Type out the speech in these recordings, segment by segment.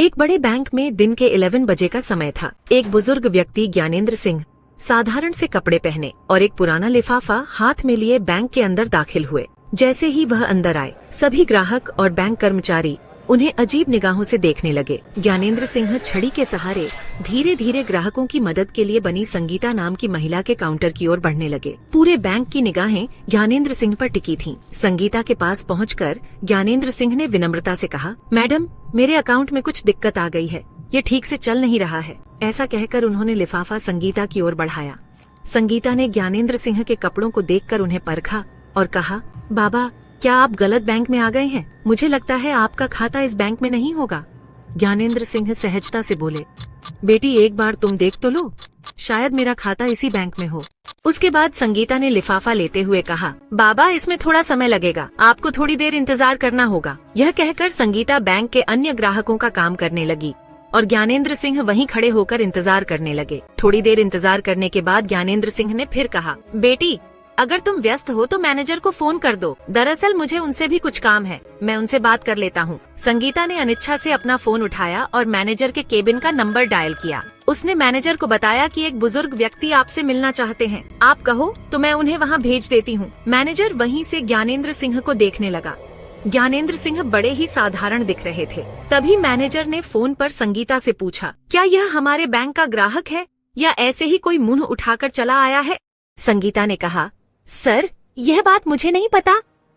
एक बड़े बैंक में दिन के 11 बजे का समय था। एक बुजुर्ग व्यक्ति ज्ञानेंद्र सिंह साधारण से कपड़े पहने और एक पुराना लिफाफा हाथ में लिए बैंक के अंदर दाखिल हुए। जैसे ही वह अंदर आए, सभी ग्राहक और बैंक कर्मचारी उन्हें अजीब निगाहों से देखने लगे। ज्ञानेंद्र सिंह छड़ी के सहारे धीरे धीरे ग्राहकों की मदद के लिए बनी संगीता नाम की महिला के काउंटर की ओर बढ़ने लगे। पूरे बैंक की निगाहें ज्ञानेंद्र सिंह पर टिकी थीं। संगीता के पास पहुंचकर ज्ञानेंद्र सिंह ने विनम्रता से कहा, मैडम, मेरे अकाउंट में कुछ दिक्कत आ गई है, ये ठीक से चल नहीं रहा है। ऐसा कहकर उन्होंने लिफाफा संगीता की ओर बढ़ाया। संगीता ने ज्ञानेंद्र सिंह के कपड़ों को देखकर उन्हें परखा और कहा, बाबा, क्या आप गलत बैंक में आ गए हैं? मुझे लगता है आपका खाता इस बैंक में नहीं होगा। ज्ञानेंद्र सिंह सहजता से बोले, बेटी, एक बार तुम देख तो लो, शायद मेरा खाता इसी बैंक में हो। उसके बाद संगीता ने लिफाफा लेते हुए कहा, बाबा, इसमें थोड़ा समय लगेगा, आपको थोड़ी देर इंतजार करना होगा। यह कहकर संगीता बैंक के अन्य ग्राहकों का काम करने लगी और ज्ञानेंद्र सिंह वहीं खड़े होकर इंतजार करने लगे। थोड़ी देर इंतजार करने के बाद ज्ञानेंद्र सिंह ने फिर कहा, बेटी, अगर तुम व्यस्त हो तो मैनेजर को फोन कर दो, दरअसल मुझे उनसे भी कुछ काम है, मैं उनसे बात कर लेता हूँ। संगीता ने अनिच्छा से अपना फोन उठाया और मैनेजर के केबिन का नंबर डायल किया। उसने मैनेजर को बताया कि एक बुजुर्ग व्यक्ति आपसे मिलना चाहते हैं, आप कहो तो मैं उन्हें वहाँ भेज देती हूँ। मैनेजर वहीं से ज्ञानेंद्र सिंह को देखने लगा। ज्ञानेंद्र सिंह बड़े ही साधारण दिख रहे थे। तभी मैनेजर ने फोन पर संगीता से पूछा, क्या यह हमारे बैंक का ग्राहक है या ऐसे ही कोई मुंह उठाकर चला आया है? संगीता ने कहा, सर, यह बात मुझे नहीं पता,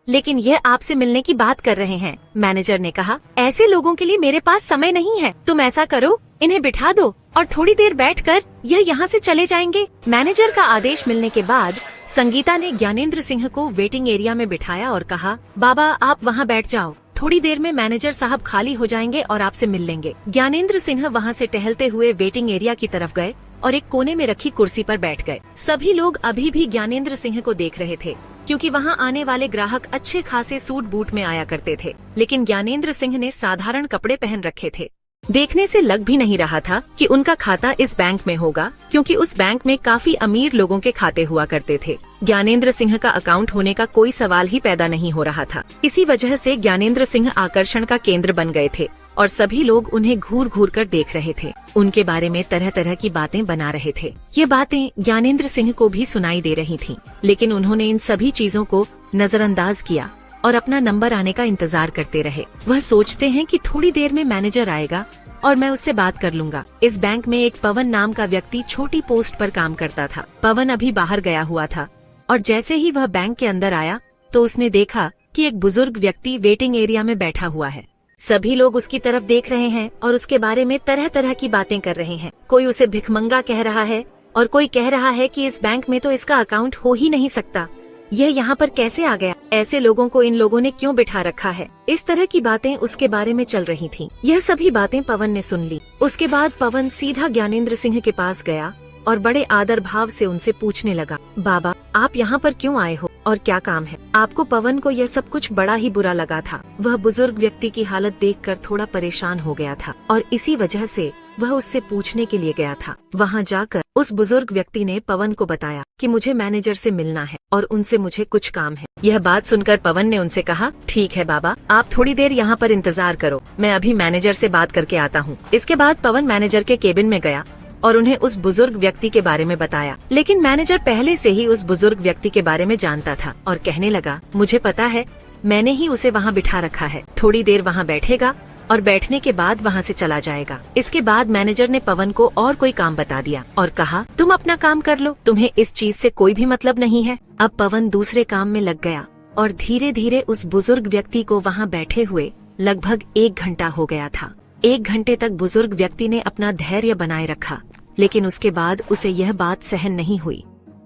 लेकिन यह आपसे मिलने की बात कर रहे हैं। मैनेजर ने कहा, ऐसे लोगों के लिए मेरे पास समय नहीं है, तुम ऐसा करो, इन्हें बिठा दो और थोड़ी देर बैठकर यह यहाँ से चले जाएंगे। मैनेजर का आदेश मिलने के बाद संगीता ने ज्ञानेंद्र सिंह को वेटिंग एरिया में बिठाया और कहा, बाबा, आप वहाँ बैठ जाओ, थोड़ी देर में मैनेजर साहब खाली हो जाएंगे और आपसे मिल लेंगे। ज्ञानेंद्र सिंह वहाँ से टहलते हुए वेटिंग एरिया की तरफ गए और एक कोने में रखी कुर्सी पर बैठ गए। सभी लोग अभी भी ज्ञानेंद्र सिंह को देख रहे थे, क्योंकि वहाँ आने वाले ग्राहक अच्छे खासे सूट बूट में आया करते थे, लेकिन ज्ञानेंद्र सिंह ने साधारण कपड़े पहन रखे थे। देखने से लग भी नहीं रहा था कि उनका खाता इस बैंक में होगा, क्योंकि उस बैंक में काफी अमीर लोगों के खाते हुआ करते थे। ज्ञानेंद्र सिंह का अकाउंट होने का कोई सवाल ही पैदा नहीं हो रहा था। इसी वजह से ज्ञानेंद्र सिंह आकर्षण का केंद्र बन गए थे और सभी लोग उन्हें घूर घूर कर देख रहे थे। उनके बारे में तरह तरह की बातें बना रहे थे। ये बातें ज्ञानेंद्र सिंह को भी सुनाई दे रही थीं, लेकिन उन्होंने इन सभी चीजों को नजरअंदाज किया और अपना नंबर आने का इंतजार करते रहे। वह सोचते हैं कि थोड़ी देर में मैनेजर आएगा और मैं उससे बात कर लूंगा। इस बैंक में एक पवन नाम का व्यक्ति छोटी पोस्ट पर काम करता था। पवन अभी बाहर गया हुआ था और जैसे ही वह बैंक के अंदर आया तो उसने देखा कि एक बुजुर्ग व्यक्ति वेटिंग एरिया में बैठा हुआ है। सभी लोग उसकी तरफ देख रहे हैं और उसके बारे में तरह तरह की बातें कर रहे हैं। कोई उसे भिखमंगा कह रहा है और कोई कह रहा है कि इस बैंक में तो इसका अकाउंट हो ही नहीं सकता, यह यहाँ पर कैसे आ गया, ऐसे लोगों को इन लोगों ने क्यों बिठा रखा है। इस तरह की बातें उसके बारे में चल रही थीं। यह सभी बातें पवन ने सुन ली। उसके बाद पवन सीधा ज्ञानेंद्र सिंह के पास गया और बड़े आदर भाव से उनसे पूछने लगा, बाबा, आप यहाँ पर क्यों आए हो और क्या काम है आपको? पवन को यह सब कुछ बड़ा ही बुरा लगा था। वह बुजुर्ग व्यक्ति की हालत देखकर थोड़ा परेशान हो गया था और इसी वजह से वह उससे पूछने के लिए गया था। वहाँ जाकर उस बुजुर्ग व्यक्ति ने पवन को बताया कि मुझे मैनेजर से मिलना है और उनसे मुझे कुछ काम है। यह बात सुनकर पवन ने उनसे कहा, ठीक है बाबा, आप थोड़ी देर यहाँ पर इंतजार करो, मैं अभी मैनेजर से बात करके आता हूँ। इसके बाद पवन मैनेजर के केबिन में गया और उन्हें उस बुजुर्ग व्यक्ति के बारे में बताया, लेकिन मैनेजर पहले से ही उस बुजुर्ग व्यक्ति के बारे में जानता था और कहने लगा, मुझे पता है, मैंने ही उसे वहाँ बिठा रखा है, थोड़ी देर वहाँ बैठेगा और बैठने के बाद वहाँ से चला जाएगा। इसके बाद मैनेजर ने पवन को और कोई काम बता दिया और कहा, तुम अपना काम कर लो, तुम्हें इस चीज से कोई भी मतलब नहीं है। अब पवन दूसरे काम में लग गया और धीरे धीरे उस बुजुर्ग व्यक्ति को वहाँ बैठे हुए लगभग 1 घंटा हो गया था। 1 घंटे तक बुजुर्ग व्यक्ति ने अपना धैर्य बनाए रखा, लेकिन उसके बाद उसे यह बात सहन नहीं हुई।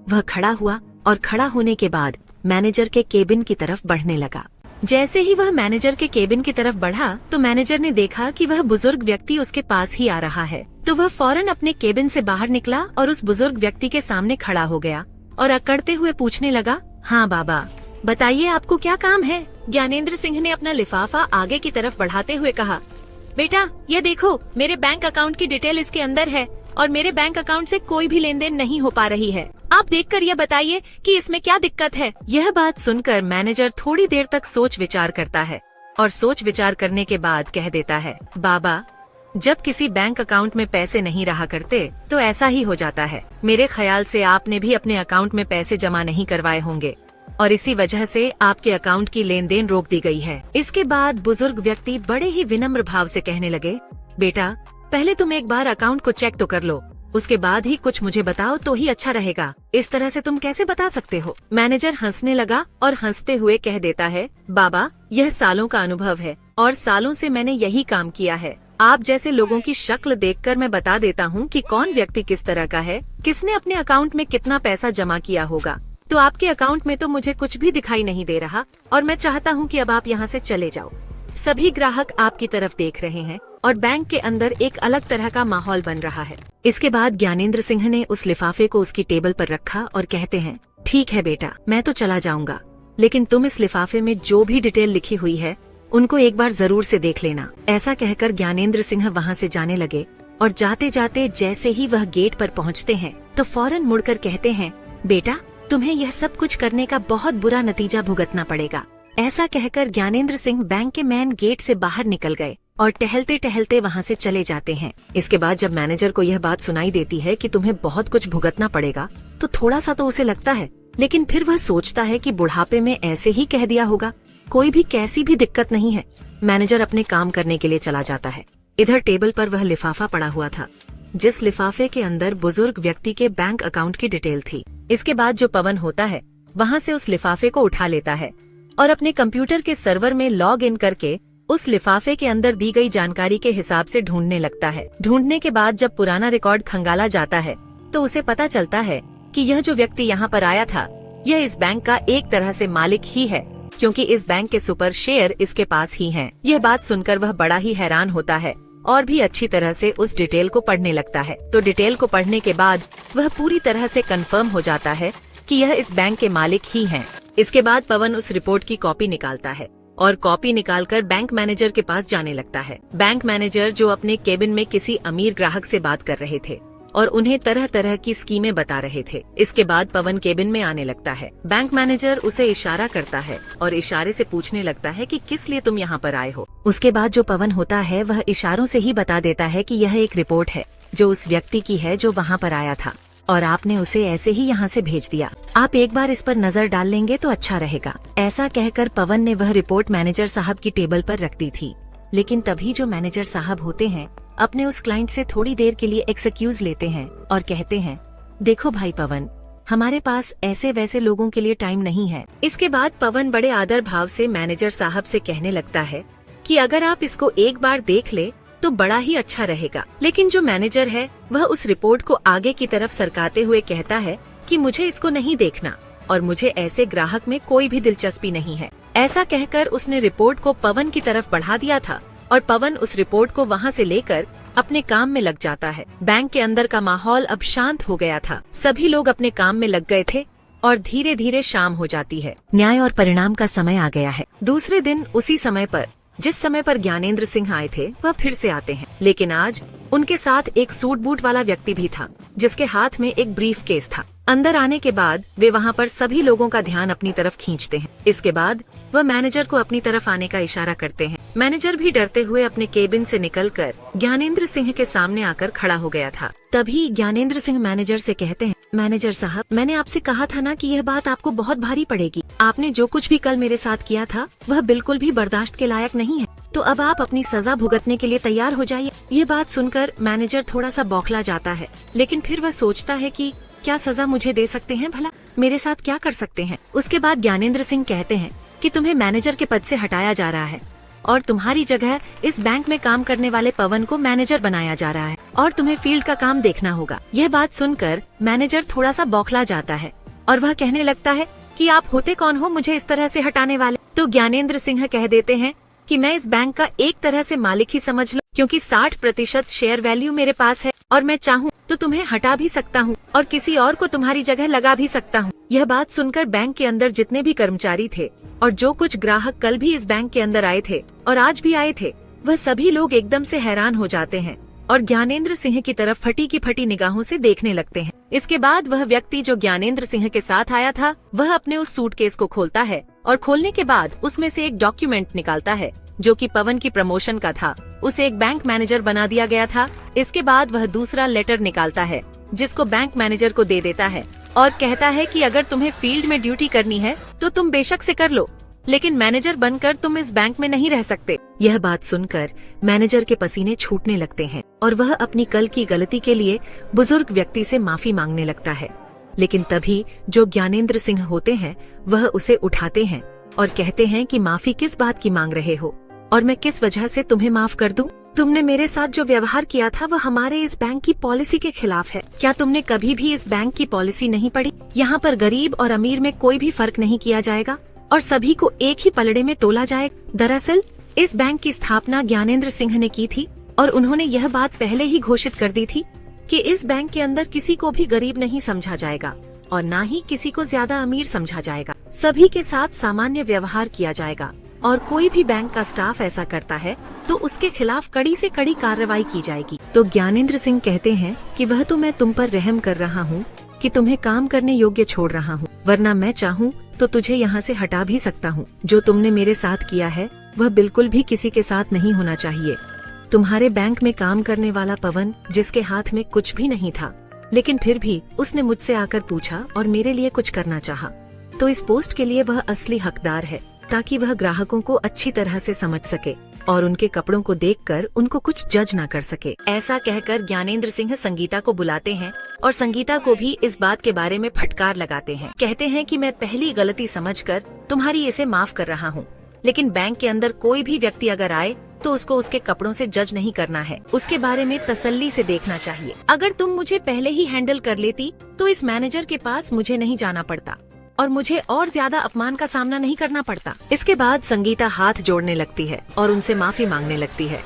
वह खड़ा हुआ और खड़ा होने के बाद मैनेजर के केबिन की तरफ बढ़ने लगा। जैसे ही वह मैनेजर के केबिन की तरफ बढ़ा तो मैनेजर ने देखा कि वह बुजुर्ग व्यक्ति उसके पास ही आ रहा है। तो वह फौरन अपने केबिन से बाहर निकला और उस बुजुर्ग व्यक्ति के सामने खड़ा हो गया और अकड़ते हुए पूछने लगा, हाँ बाबा, बताइए आपको क्या काम है? ज्ञानेंद्र सिंह ने अपना लिफाफा आगे की तरफ बढ़ाते हुए कहा, बेटा, ये देखो, मेरे बैंक अकाउंट की डिटेल इसके अंदर है और मेरे बैंक अकाउंट से कोई भी लेन देन नहीं हो पा रही है। आप देखकर यह बताइए कि इसमें क्या दिक्कत है। यह बात सुनकर मैनेजर थोड़ी देर तक सोच विचार करता है और सोच विचार करने के बाद कह देता है, बाबा, जब किसी बैंक अकाउंट में पैसे नहीं रहा करते तो ऐसा ही हो जाता है। मेरे ख्याल से आपने भी अपने अकाउंट में पैसे जमा नहीं करवाए होंगे और इसी वजह से आपके अकाउंट की लेन देन रोक दी गई है। इसके बाद बुजुर्ग व्यक्ति बड़े ही विनम्र भाव से कहने लगे, बेटा पहले तुम एक बार अकाउंट को चेक तो कर लो, उसके बाद ही कुछ मुझे बताओ तो ही अच्छा रहेगा। इस तरह से तुम कैसे बता सकते हो? मैनेजर हंसने लगा और हंसते हुए कह देता है, बाबा यह सालों का अनुभव है और सालों से मैंने यही काम किया है। आप जैसे लोगों की शक्ल देखकर मैं बता देता हूँ कि कौन व्यक्ति किस तरह का है, किसने अपने अकाउंट में कितना पैसा जमा किया होगा। तो आपके अकाउंट में तो मुझे कुछ भी दिखाई नहीं दे रहा और मैं चाहता हूँ कि अब आप यहाँ से चले जाओ। सभी ग्राहक आपकी तरफ देख रहे हैं और बैंक के अंदर एक अलग तरह का माहौल बन रहा है। इसके बाद ज्ञानेंद्र सिंह ने उस लिफाफे को उसकी टेबल पर रखा और कहते हैं, ठीक है बेटा, मैं तो चला जाऊंगा, लेकिन तुम इस लिफाफे में जो भी डिटेल लिखी हुई है उनको एक बार जरूर से देख लेना। ऐसा कहकर ज्ञानेंद्र सिंह वहाँ से जाने लगे और जाते जाते जैसे ही वह गेट पर पहुँचते हैं तो फौरन मुड़कर कहते हैं, बेटा तुम्हें यह सब कुछ करने का बहुत बुरा नतीजा भुगतना पड़ेगा। ऐसा कहकर ज्ञानेंद्र सिंह बैंक के मेन गेट से बाहर निकल गए और टहलते टहलते वहाँ से चले जाते हैं। इसके बाद जब मैनेजर को यह बात सुनाई देती है कि तुम्हें बहुत कुछ भुगतना पड़ेगा तो थोड़ा सा तो उसे लगता है, लेकिन फिर वह सोचता है कि बुढ़ापे में ऐसे ही कह दिया होगा, कोई भी कैसी भी दिक्कत नहीं है। मैनेजर अपने काम करने के लिए चला जाता है। इधर टेबल पर वह लिफाफा पड़ा हुआ था जिस लिफाफे के अंदर बुजुर्ग व्यक्ति के बैंक अकाउंट की डिटेल थी। इसके बाद जो पवन होता है वहाँ से उस लिफाफे को उठा लेता है और अपने कंप्यूटर के सर्वर में लॉग इन करके उस लिफाफे के अंदर दी गई जानकारी के हिसाब से ढूंढने लगता है। ढूंढने के बाद जब पुराना रिकॉर्ड खंगाला जाता है तो उसे पता चलता है कि यह जो व्यक्ति यहाँ पर आया था यह इस बैंक का एक तरह से मालिक ही है, क्योंकि इस बैंक के सुपर शेयर इसके पास ही हैं। यह बात सुनकर वह बड़ा ही हैरान होता है और भी अच्छी तरह से उस डिटेल को पढ़ने लगता है। तो डिटेल को पढ़ने के बाद वह पूरी तरह से कंफर्म हो जाता है कि यह इस बैंक के मालिक ही हैं। इसके बाद पवन उस रिपोर्ट की कॉपी निकालता है और कॉपी निकालकर बैंक मैनेजर के पास जाने लगता है। बैंक मैनेजर जो अपने केबिन में किसी अमीर ग्राहक से बात कर रहे थे और उन्हें तरह तरह की स्कीमें बता रहे थे। इसके बाद पवन केबिन में आने लगता है। बैंक मैनेजर उसे इशारा करता है और इशारे से पूछने लगता है कि किस लिए तुम यहाँ पर आए हो। उसके बाद जो पवन होता है वह इशारों से ही बता देता है कि यह एक रिपोर्ट है जो उस व्यक्ति की है जो वहाँ पर आया था और आपने उसे ऐसे ही यहाँ से भेज दिया। आप एक बार इस पर नजर डाल लेंगे तो अच्छा रहेगा। ऐसा कहकर पवन ने वह रिपोर्ट मैनेजर साहब की टेबल पर रख दी थी, लेकिन तभी जो मैनेजर साहब होते हैं अपने उस क्लाइंट से थोड़ी देर के लिए एक्सक्यूज लेते हैं और कहते हैं, देखो भाई पवन, हमारे पास ऐसे वैसे लोगों के लिए टाइम नहीं है। इसके बाद पवन बड़े आदर भाव से मैनेजर साहब से कहने लगता है कि अगर आप इसको एक बार देख ले तो बड़ा ही अच्छा रहेगा। लेकिन जो मैनेजर है वह उस रिपोर्ट को आगे की तरफ सरकाते हुए कहता है कि मुझे इसको नहीं देखना और मुझे ऐसे ग्राहक में कोई भी दिलचस्पी नहीं है। ऐसा कहकर उसने रिपोर्ट को पवन की तरफ बढ़ा दिया था और पवन उस रिपोर्ट को वहाँ से लेकर अपने काम में लग जाता है। बैंक के अंदर का माहौल अब शांत हो गया था। सभी लोग अपने काम में लग गए थे और धीरे धीरे शाम हो जाती है। न्याय और परिणाम का समय आ गया है। दूसरे दिन उसी समय पर जिस समय पर ज्ञानेंद्र सिंह आए थे वह फिर से आते हैं, लेकिन आज उनके साथ एक सूट बूट वाला व्यक्ति भी था जिसके हाथ में एक ब्रीफ केस था। अंदर आने के बाद वे वहाँ पर सभी लोगों का ध्यान अपनी तरफ खींचते हैं। इसके बाद वह मैनेजर को अपनी तरफ आने का इशारा करते हैं। मैनेजर भी डरते हुए अपने केबिन से निकलकर ज्ञानेंद्र सिंह के सामने आकर खड़ा हो गया था। तभी ज्ञानेंद्र सिंह मैनेजर से कहते हैं, मैनेजर साहब, मैंने आपसे कहा था ना कि यह बात आपको बहुत भारी पड़ेगी। आपने जो कुछ भी कल मेरे साथ किया था वह बिल्कुल भी बर्दाश्त के लायक नहीं है, तो अब आप अपनी सजा भुगतने के लिए तैयार हो जाइए। ये बात सुनकर मैनेजर थोड़ा सा बौखला जाता है, लेकिन फिर वह सोचता है कि क्या सजा मुझे दे सकते हैं, भला मेरे साथ क्या कर सकते हैं। उसके बाद ज्ञानेंद्र सिंह कहते हैं कि तुम्हें मैनेजर के पद से हटाया जा रहा है और तुम्हारी जगह इस बैंक में काम करने वाले पवन को मैनेजर बनाया जा रहा है और तुम्हें फील्ड का काम देखना होगा। यह बात सुनकर मैनेजर थोड़ा सा बौखला जाता है और वह कहने लगता है कि आप होते कौन हो मुझे इस तरह से हटाने वाले। तो ज्ञानेंद्र सिंह कह देते हैं कि मैं इस बैंक का एक तरह से मालिक ही समझ लो, क्योंकि 60% शेयर वैल्यू मेरे पास है और मैं चाहूँ तो तुम्हें हटा भी सकता हूँ और किसी और को तुम्हारी जगह लगा भी सकता हूँ। यह बात सुनकर बैंक के अंदर जितने भी कर्मचारी थे और जो कुछ ग्राहक कल भी इस बैंक के अंदर आए थे और आज भी आए थे, वह सभी लोग एकदम से हैरान हो जाते हैं और ज्ञानेंद्र सिंह की तरफ फटी की फटी निगाहों से देखने लगते हैं। इसके बाद वह व्यक्ति जो ज्ञानेंद्र सिंह के साथ आया था वह अपने उस सूटकेस को खोलता है और खोलने के बाद उसमें से एक डॉक्यूमेंट निकालता है जो कि पवन की प्रमोशन का था, उसे एक बैंक मैनेजर बना दिया गया था। इसके बाद वह दूसरा लेटर निकालता है जिसको बैंक मैनेजर को दे देता है और कहता है कि अगर तुम्हें फील्ड में ड्यूटी करनी है तो तुम बेशक से कर लो, लेकिन मैनेजर बनकर तुम इस बैंक में नहीं रह सकते। यह बात सुनकर मैनेजर के पसीने छूटने लगते हैं और वह अपनी कल की गलती के लिए बुजुर्ग व्यक्ति से माफी मांगने लगता है। लेकिन तभी जो ज्ञानेंद्र सिंह होते हैं वह उसे उठाते हैं और कहते हैं कि माफी किस बात की मांग रहे हो और मैं किस वजह से तुम्हें माफ कर दूं? तुमने मेरे साथ जो व्यवहार किया था वह हमारे इस बैंक की पॉलिसी के खिलाफ है। क्या तुमने कभी भी इस बैंक की पॉलिसी नहीं पढ़ी? यहाँ पर गरीब और अमीर में कोई भी फर्क नहीं किया जाएगा और सभी को एक ही पलड़े में तोला जाए। दरअसल इस बैंक की स्थापना ज्ञानेंद्र सिंह ने की थी और उन्होंने यह बात पहले ही घोषित कर दी थी कि इस बैंक के अंदर किसी को भी गरीब नहीं समझा जाएगा और न ही किसी को ज्यादा अमीर समझा जाएगा। सभी के साथ सामान्य व्यवहार किया जाएगा और कोई भी बैंक का स्टाफ ऐसा करता है तो उसके खिलाफ कड़ी से कड़ी कार्रवाई की जाएगी। तो ज्ञानेंद्र सिंह कहते हैं कि वह तो मैं तुम पर रहम कर रहा हूँ कि तुम्हें काम करने योग्य छोड़ रहा हूँ, वरना मैं चाहूँ तो तुझे यहाँ से हटा भी सकता हूँ। जो तुमने मेरे साथ किया है वह बिल्कुल भी किसी के साथ नहीं होना चाहिए। तुम्हारे बैंक में काम करने वाला पवन, जिसके हाथ में कुछ भी नहीं था, लेकिन फिर भी उसने मुझसे आकर पूछा और मेरे लिए कुछ करना चाहा, तो इस पोस्ट के लिए वह असली हकदार है, ताकि वह ग्राहकों को अच्छी तरह से समझ सके और उनके कपड़ों को देखकर उनको कुछ जज ना कर सके। ऐसा कहकर ज्ञानेंद्र सिंह संगीता को बुलाते हैं और संगीता को भी इस बात के बारे में फटकार लगाते हैं। कहते हैं कि मैं पहली गलती समझकर तुम्हारी इसे माफ कर रहा हूँ, लेकिन बैंक के अंदर कोई भी व्यक्ति अगर आए तो उसको उसके कपड़ों से जज नहीं करना है, उसके बारे में तसल्ली से देखना चाहिए। अगर तुम मुझे पहले ही हैंडल कर लेती तो इस मैनेजर के पास मुझे नहीं जाना पड़ता और मुझे और ज्यादा अपमान का सामना नहीं करना पड़ता। इसके बाद संगीता हाथ जोड़ने लगती है और उनसे माफी मांगने लगती है।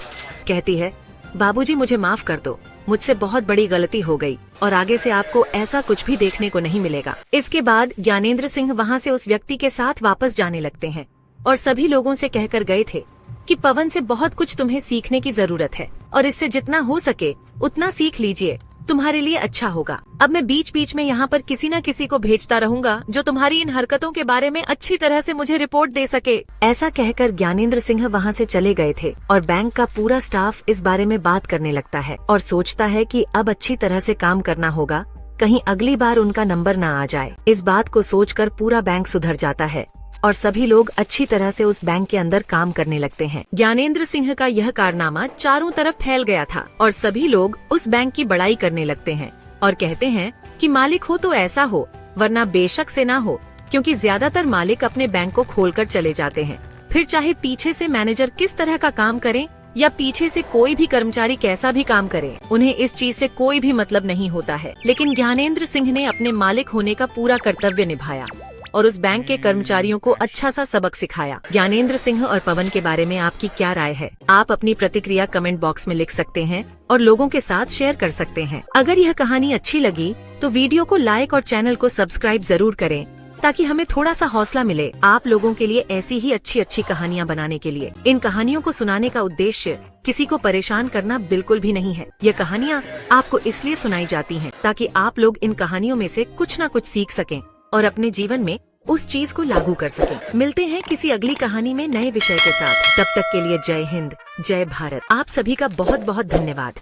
कहती है, बाबूजी मुझे माफ कर दो, मुझसे बहुत बड़ी गलती हो गई और आगे से आपको ऐसा कुछ भी देखने को नहीं मिलेगा। इसके बाद ज्ञानेंद्र सिंह वहाँ से उस व्यक्ति के साथ वापस जाने लगते हैं और सभी लोगों से कहकर गए थे कि पवन से बहुत कुछ तुम्हें सीखने की जरूरत है और इससे जितना हो सके उतना सीख लीजिए, तुम्हारे लिए अच्छा होगा। अब मैं बीच बीच में यहाँ पर किसी न किसी को भेजता रहूंगा जो तुम्हारी इन हरकतों के बारे में अच्छी तरह से मुझे रिपोर्ट दे सके। ऐसा कहकर ज्ञानेंद्र सिंह वहाँ से चले गए थे और बैंक का पूरा स्टाफ इस बारे में बात करने लगता है और सोचता है कि अब अच्छी तरह से काम करना होगा, कहीं अगली बार उनका नंबर न आ जाए। इस बात को सोचकर पूरा बैंक सुधर जाता है और सभी लोग अच्छी तरह से उस बैंक के अंदर काम करने लगते हैं। ज्ञानेंद्र सिंह का यह कारनामा चारों तरफ फैल गया था और सभी लोग उस बैंक की बड़ाई करने लगते हैं और कहते हैं कि मालिक हो तो ऐसा हो, वरना बेशक से ना हो, क्योंकि ज्यादातर मालिक अपने बैंक को खोलकर चले जाते हैं। फिर चाहे पीछे से मैनेजर किस तरह का काम करे या पीछे से कोई भी कर्मचारी कैसा भी काम करे, उन्हें इस चीज से कोई भी मतलब नहीं होता है। लेकिन ज्ञानेंद्र सिंह ने अपने मालिक होने का पूरा कर्तव्य निभाया और उस बैंक के कर्मचारियों को अच्छा सा सबक सिखाया। ज्ञानेंद्र सिंह और पवन के बारे में आपकी क्या राय है? आप अपनी प्रतिक्रिया कमेंट बॉक्स में लिख सकते हैं और लोगों के साथ शेयर कर सकते हैं। अगर यह कहानी अच्छी लगी तो वीडियो को लाइक और चैनल को सब्सक्राइब जरूर करें, ताकि हमें थोड़ा सा हौसला मिले आप लोगों के लिए ऐसी ही अच्छी अच्छी कहानियाँ बनाने के लिए। इन कहानियों को सुनाने का उद्देश्य किसी को परेशान करना बिल्कुल भी नहीं है। ये कहानियाँ आपको इसलिए सुनाई जाती हैं ताकि आप लोग इन कहानियों में से कुछ न कुछ सीख सकें और अपने जीवन में उस चीज को लागू कर सकें। मिलते हैं किसी अगली कहानी में नए विषय के साथ। तब तक के लिए जय हिंद, जय भारत। आप सभी का बहुत बहुत धन्यवाद।